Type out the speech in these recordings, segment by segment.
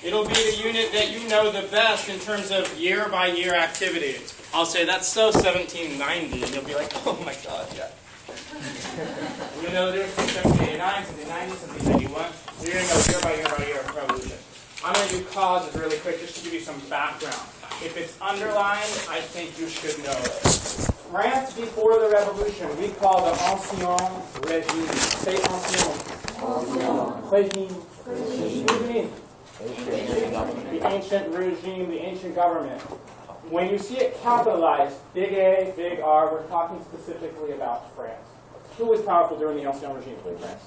It'll be the unit that you know the best in terms of year-by-year activity. I'll say, that's so 1790, and you'll be like, oh my god, yeah. You know the difference between 1789, 1790, 1791. So you're going to go year-by-year revolution. I'm going to do causes really quick just to give you some background. If it's underlined, I think you should know it. France before the revolution, we call the ancien regime. Say ancien. Regime. What do you mean? The ancient regime, the ancient government. When you see it capitalized, big A, big R, we're talking specifically about France. Who was powerful during the ancien regime in France?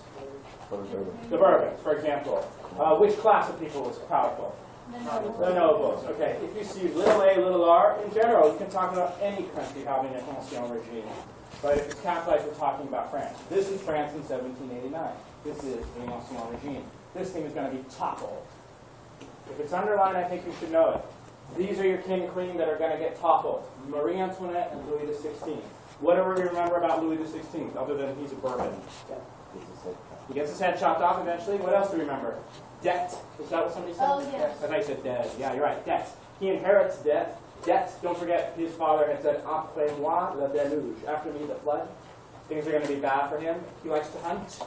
The Bourbons, for example. Which class of people was powerful? The nobles. Okay, if you see little a, little r, in general, you can talk about any country having an ancien regime. But if it's capitalized, we're talking about France. This is France in 1789. This is the ancien regime. This thing is going to be toppled. If it's underlined, I think you should know it. These are your king and queen that are going to get toppled. Marie Antoinette and Louis XVI. What do we remember about Louis XVI, other than he's a Bourbon? He gets his head chopped off eventually. What else do we remember? Debt. Is that what somebody said? Oh, yes. I thought you said dead. Yeah, you're right. Debt. He inherits debt. Debt, don't forget, his father had said, après moi, le déluge. After me, the flood. Things are going to be bad for him. He likes to hunt.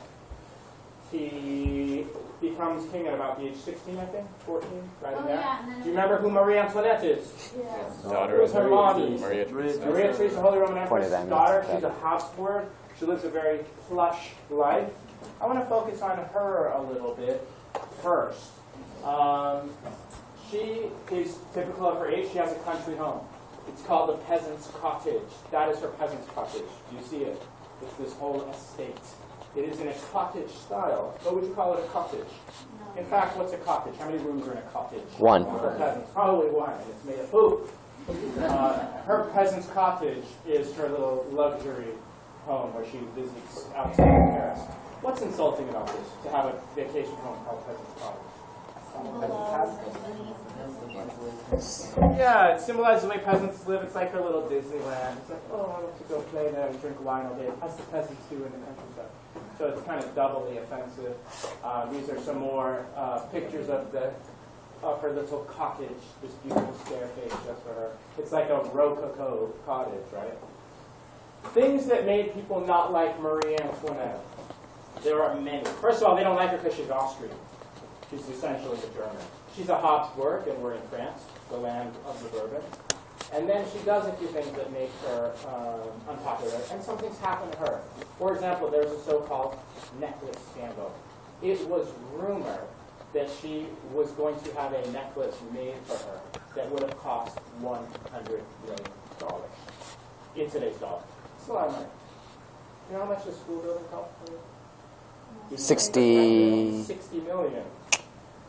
He becomes king at about the age 16, I think, 14, right in there. Yeah, Do you remember who Marie Antoinette is? Yes. Daughter of her mom. Maria Theresa. Maria Theresa, Holy Roman Empress' daughter. She's a Habsburg. She lives a very plush life. I want to focus on her a little bit first. She is typical of her age. She has a country home. It's called the peasant's cottage. That is her peasant's cottage. Do you see it? It's this whole estate. It is in a cottage style. What would you call it a cottage? No. In fact, what's a cottage? How many rooms are in a cottage? One. For peasants? Probably one, and it's made of poop. Her peasant's cottage is her little luxury home where she visits outside of Paris. What's insulting about this, to have a vacation home called peasant's cottage? Yeah, it symbolizes the way peasants live. It's like her little Disneyland. It's like, oh, I want to go play there and drink wine all day. That's the peasants do in the countryside. So it's kind of doubly offensive. These are some more pictures of her little cottage, this beautiful staircase just for her. It's like a rococo cottage, right? Things that made people not like Marie Antoinette. There are many. First of all, they don't like her because she's Austrian. She's essentially a German. She's a Habsburg, and we're in France, the land of the Bourbon. And then she does a few things that make her unpopular, and some things happen to her. For example, there's a so-called necklace scandal. It was rumored that she was going to have a necklace made for her that would have cost $100 million in today's dollar. It's a lot of money. You know how much the school building cost? 60 million.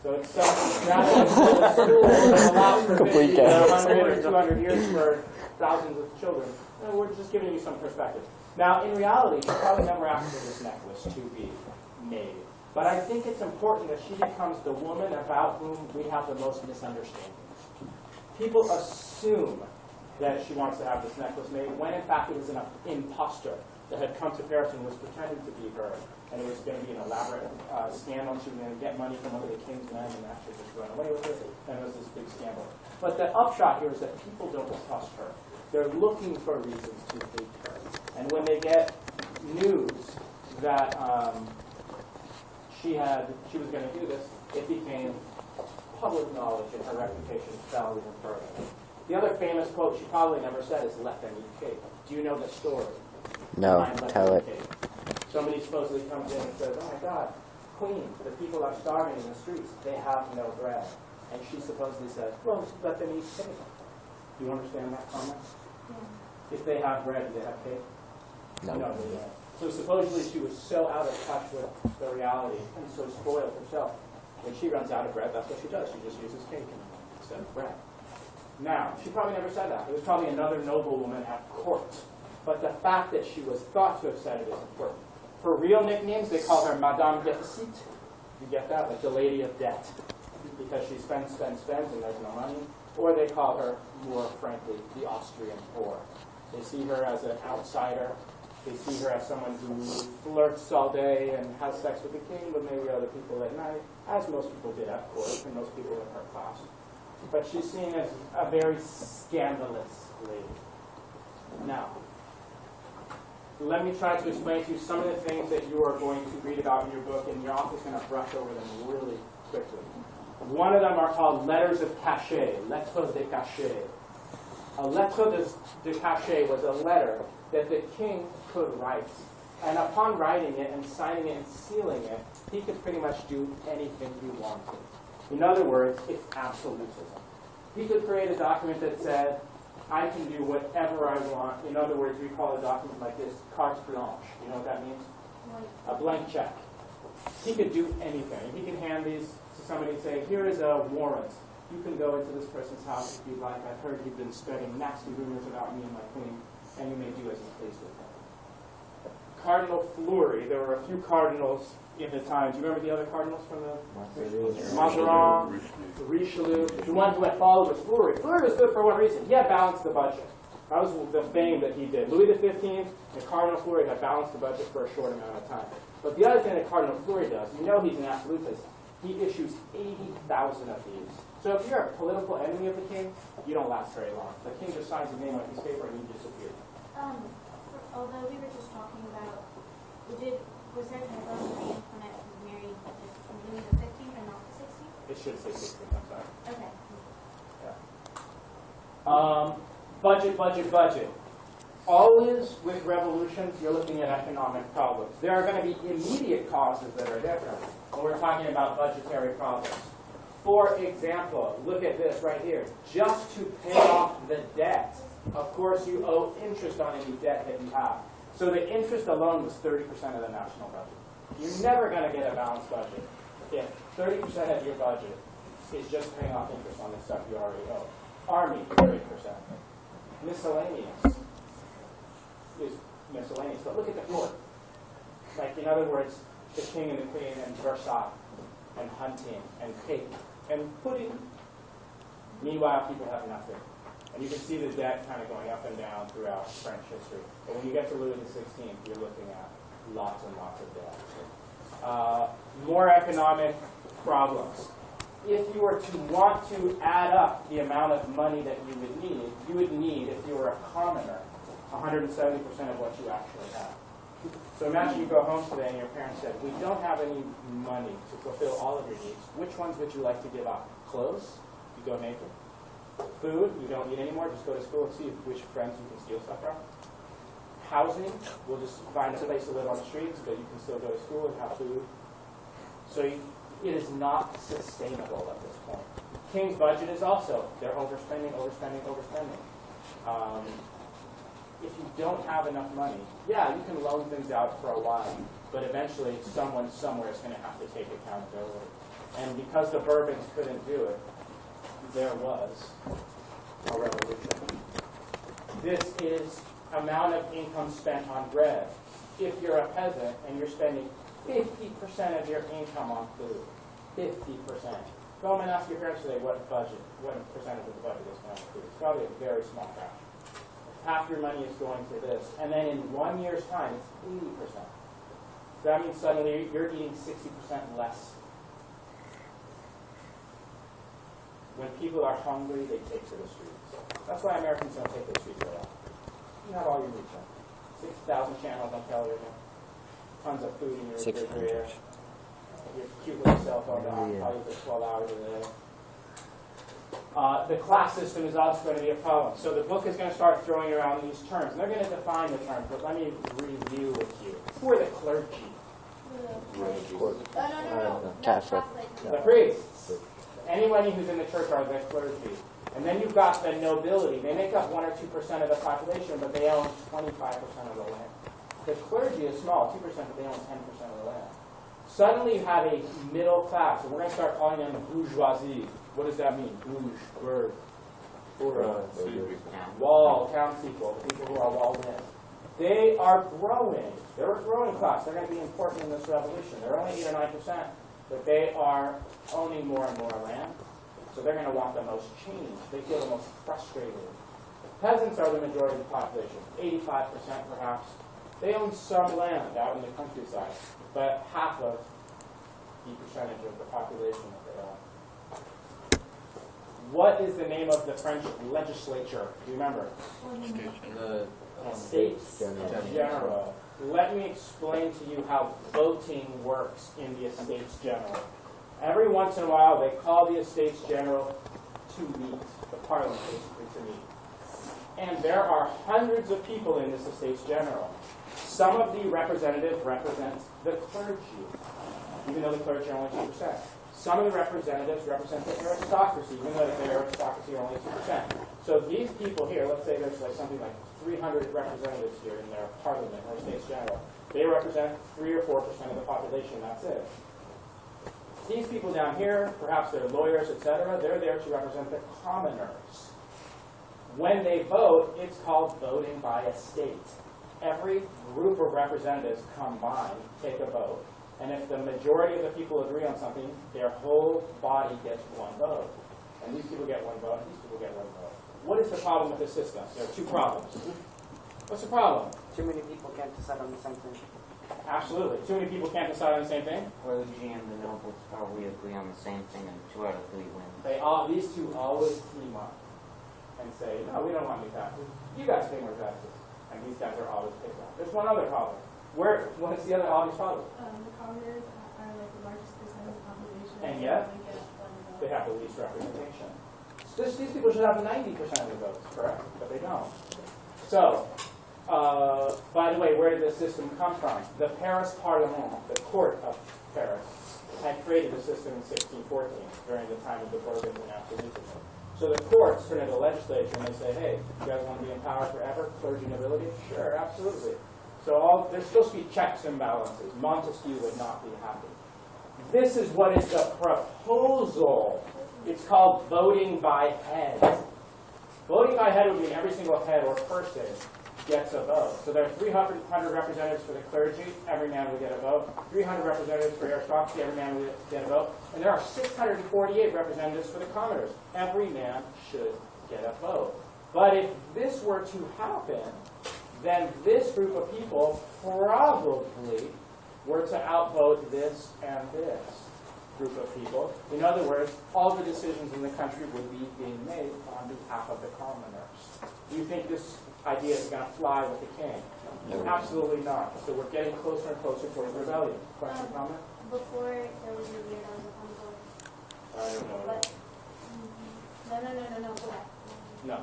So it's something rather than the school that allows for 50, 100 or 200 years for thousands of children. And we're just giving you some perspective. Now, in reality, she probably never asked for this necklace to be made. But I think it's important that she becomes the woman about whom we have the most misunderstandings. People assume that she wants to have this necklace made, when in fact it was an imposter that had come to Paris and was pretending to be her. And it was going to be an elaborate scandal. She was going to get money from one of the king's men and actually just run away with it. And it was this big scandal. But the upshot here is that people don't trust her. They're looking for reasons to hate her. And when they get news that she was going to do this, it became public knowledge, and her reputation fell even further. The other famous quote she probably never said is, "Let them eat cake." Do you know the story? No, tell it. Somebody supposedly comes in and says, "Oh my God, Queen, the people are starving in the streets. They have no bread." And she supposedly says, "Well, just let them eat cake." Do you understand that comment? Yeah. If they have bread, do they have cake? No. No, they don't. So supposedly she was so out of touch with the reality and so spoiled herself. When she runs out of bread, that's what she does. She just uses cake instead of bread. Now, she probably never said that. It was probably another noblewoman at court. But the fact that she was thought to have said it is important. Her real nicknames, they call her Madame Deficit. You get that? Like the lady of debt. Because she spends, and there's no money. Or they call her, more frankly, the Austrian whore. They see her as an outsider. They see her as someone who flirts all day and has sex with the king, but maybe other people at night, as most people did at court, and most people in her class. But she's seen as a very scandalous lady. Now, let me try to explain to you some of the things that you are going to read about in your book, and your author's going to brush over them really quickly. One of them are called letters of cachet, lettres de cachet. A lettre de cachet was a letter that the king could write. And upon writing it and signing it and sealing it, he could pretty much do anything he wanted. In other words, it's absolutism. He could create a document that said, I can do whatever I want. In other words, we call a document like this carte blanche. You know what that means? A blank check. He could do anything. He can hand these to somebody and say, here is a warrant. You can go into this person's house if you'd like. I've heard you've been spreading nasty rumors about me and my queen, and you may do as you please with them. Cardinal Fleury. There were a few cardinals in the time. Do you remember the other cardinals from the Mazarin, Richelieu? The one who had followed was Fleury. Fleury was good for one reason. He had balanced the budget. That was the fame that he did. Louis XV and Cardinal Fleury had balanced the budget for a short amount of time. But the other thing that Cardinal Fleury does, you know he's an absolutist, he issues 80,000 of these. So if you're a political enemy of the king, you don't last very long. The king just signs his name on a piece of paper and you disappear. Although we were just talking about, was there an anniversary when it married Louis the 15th and not the 16th? It should say 16th, I'm sorry. Okay. Yeah. Budget. Always with revolutions, you're looking at economic problems. There are going to be immediate causes that are different when we're talking about budgetary problems. For example, look at this right here. Just to pay off the debt, of course you owe interest on any debt that you have. So the interest alone was 30% of the national budget. You're never going to get a balanced budget if 30% of your budget is just paying off interest on the stuff you already owe. Army, 30%. Miscellaneous is miscellaneous. But look at the court. Like, in other words, the king and the queen and Versailles and hunting and cake and pudding. Meanwhile, people have nothing. And you can see the debt kind of going up and down throughout French history. But when you get to Louis XVI, you're looking at lots and lots of debt. More economic problems. If you were to want to add up the amount of money that you would need, if you were a commoner, 170% of what you actually have. So imagine you go home today and your parents said, we don't have any money to fulfill all of your needs. Which ones would you like to give up? Clothes? You go naked. Food? You don't need any more. Just go to school and see which friends you can steal stuff from. Housing? We'll just find a place to live on the streets, but you can still go to school and have food. So it is not sustainable at this point. King's budget is also, they're overspending. If you don't have enough money, yeah, you can loan things out for a while, but eventually someone somewhere is going to have to take accountability. And because the Bourbons couldn't do it, there was a revolution. This is amount of income spent on bread. If you're a peasant and you're spending 50% of your income on food, 50%. Go home and ask your parents today what percentage of the budget is going on food. It's probably a very small fraction. Half your money is going to this. And then in 1 year's time, it's 80%. So that means suddenly you're eating 60% less. When people are hungry, they take to the streets. That's why Americans don't take to the streets at all. You have all your needs done. 6,000 channels on television. Tons of food in your refrigerator. Your cute little cell phone that occupies you for 12 hours a day. The class system is also going to be a problem. So the book is going to start throwing around these terms. And they're going to define the terms, but let me review with you. Who are the clergy? No. Catholic. The priests. Anybody who's in the church are the clergy. And then you've got the nobility. They make up 1 or 2% of the population, but they own 25% of the land. The clergy is small, 2%, but they own 10% of the land. Suddenly you have a middle class, and we're going to start calling them the bourgeoisie. What does that mean? Bouge, bird, wall, townspeople, people who are walled in. They are growing. They're a growing class. They're going to be important in this revolution. They're only 8 or 9%, but they are owning more and more land. So they're going to want the most change. They feel the most frustrated. Peasants are the majority of the population, 85% perhaps. They own some land out in the countryside, but half of the percentage of the population that they own. What is the name of the French legislature? Do you remember? The States General. Let me explain to you how voting works in the Estates General. Every once in a while, they call the Estates General to meet, the Parliament basically to meet. And there are hundreds of people in this Estates General. Some of the representatives represent the clergy, even though the clergy are only 2%. Some of the representatives represent the aristocracy, even though the aristocracy are only 2%. So these people here, let's say there's like something like 300 representatives here in their parliament or States General. They represent 3 or 4% of the population, that's it. These people down here, perhaps they're lawyers, etc., they're there to represent the commoners. When they vote, it's called voting by estate. Every group of representatives combined take a vote. And if the majority of the people agree on something, their whole body gets one vote. And these people get one vote, and these people get one vote. What is the problem with this system? There are two problems. What's the problem? Too many people can't decide on the same thing. Absolutely. Too many people can't decide on the same thing. Or the regime, the nobles probably agree on the same thing, and 2 out of 3 win. These two always team up and say, no, we don't want any taxes. You guys pay more taxes. And these guys are always picked up. There's one other problem. What is the other obvious problem? The commoners are like the largest percentage of the population. And yet, they have the least representation. These people should have 90% of the votes, correct? But they don't. So, by the way, where did this system come from? The Paris Parlement, the court of Paris, had created a system in 1614 during the time of the Bourbons and absolutism. So the courts turn to the legislature and they say, hey, you guys want to be in power forever? Clergy nobility? Sure, absolutely. So there's supposed to be checks and balances. Montesquieu would not be happy. This is what is the proposal. It's called voting by head. Voting by head would mean every single head or person gets a vote. So there are 300 representatives for the clergy, every man will get a vote. 300 representatives for aristocracy, every man will get a vote. And there are 648 representatives for the commoners. Every man should get a vote. But if this were to happen, then this group of people probably were to outvote this and this group of people. In other words, all the decisions in the country would be being made on behalf of the commoners. Do you think this idea is going to fly with the king? No. Absolutely not. So we're getting closer and closer towards rebellion. Question, comment? Before there was a year on the convoy. I don't know. But, no, go back. No.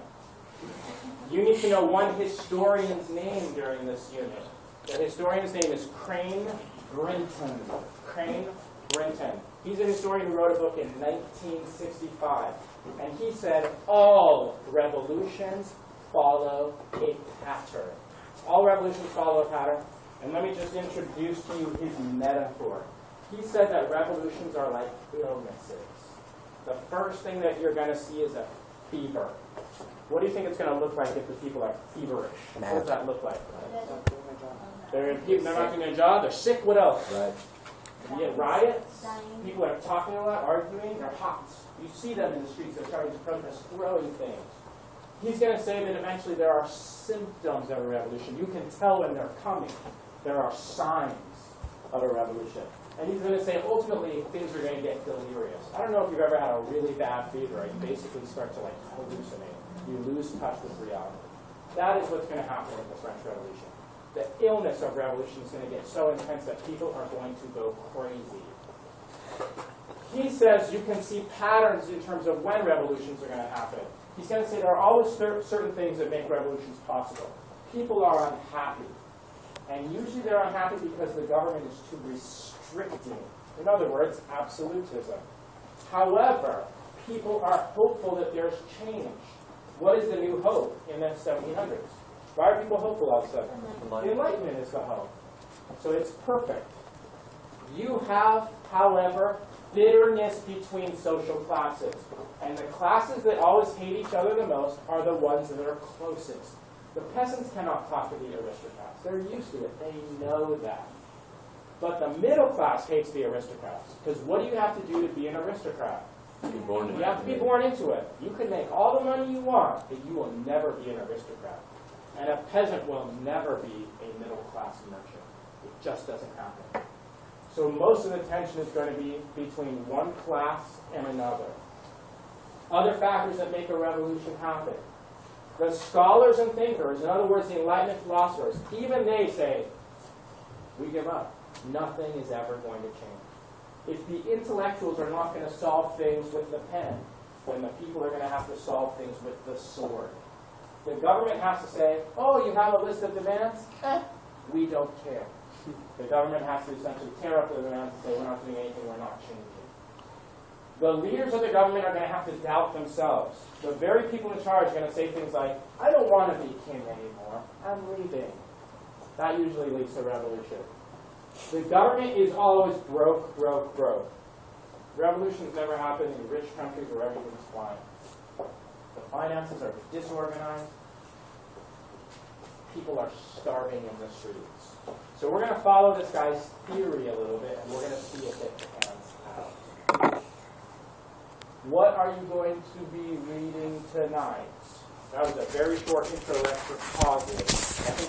You need to know one historian's name during this unit. The historian's name is Crane Brinton. Crane Brinton. He's a historian who wrote a book in 1965. And he said, all revolutions follow a pattern. All revolutions follow a pattern. And let me just introduce to you his metaphor. He said that revolutions are like illnesses. The first thing that you're going to see is a fever. What do you think it's going to look like if the people are feverish? What does that look like? They're not doing their job. They're sick. What else? Right. You get riots. People are talking a lot, arguing. They're hot. You see them in the streets. They're starting to protest, throwing things. He's going to say that eventually there are symptoms of a revolution. You can tell when they're coming. There are signs of a revolution. And he's going to say ultimately things are going to get delirious. I don't know if you've ever had a really bad fever. You basically start to like hallucinate. You lose touch with reality. That is what's going to happen with the French Revolution. The illness of revolution is going to get so intense that people are going to go crazy. He says you can see patterns in terms of when revolutions are going to happen. He's going to say there are always certain things that make revolutions possible. People are unhappy. And usually they're unhappy because the government is too restricting. In other words, absolutism. However, people are hopeful that there's change. What is the new hope in the 1700s? Why are people hopeful all of a sudden? The Enlightenment is the hope. So it's perfect. You have, however, bitterness between social classes. And the classes that always hate each other the most are the ones that are closest. The peasants cannot talk to the aristocrats. They're used to it. They know that. But the middle class hates the aristocrats. Because what do you have to do to be an aristocrat? You have to be born into it. You can make all the money you want, but you will never be an aristocrat. And a peasant will never be a middle-class merchant. It just doesn't happen. So most of the tension is going to be between one class and another. Other factors that make a revolution happen. The scholars and thinkers, in other words, the Enlightenment philosophers, even they say, we give up. Nothing is ever going to change. If the intellectuals are not going to solve things with the pen, then the people are going to have to solve things with the sword. The government has to say, oh, you have a list of demands? We don't care. The government has to essentially tear up the demands and say, we're not doing anything, we're not changing. The leaders of the government are going to have to doubt themselves. The very people in charge are going to say things like, I don't want to be king anymore, I'm leaving. That usually leads to revolution. The government is always broke, broke, broke. Revolutions never happen in rich countries where everything's fine. The finances are disorganized. People are starving in the streets. So we're going to follow this guy's theory a little bit, and we're going to see if it pans out. What are you going to be reading tonight? That was a very short intro lecture, pauses.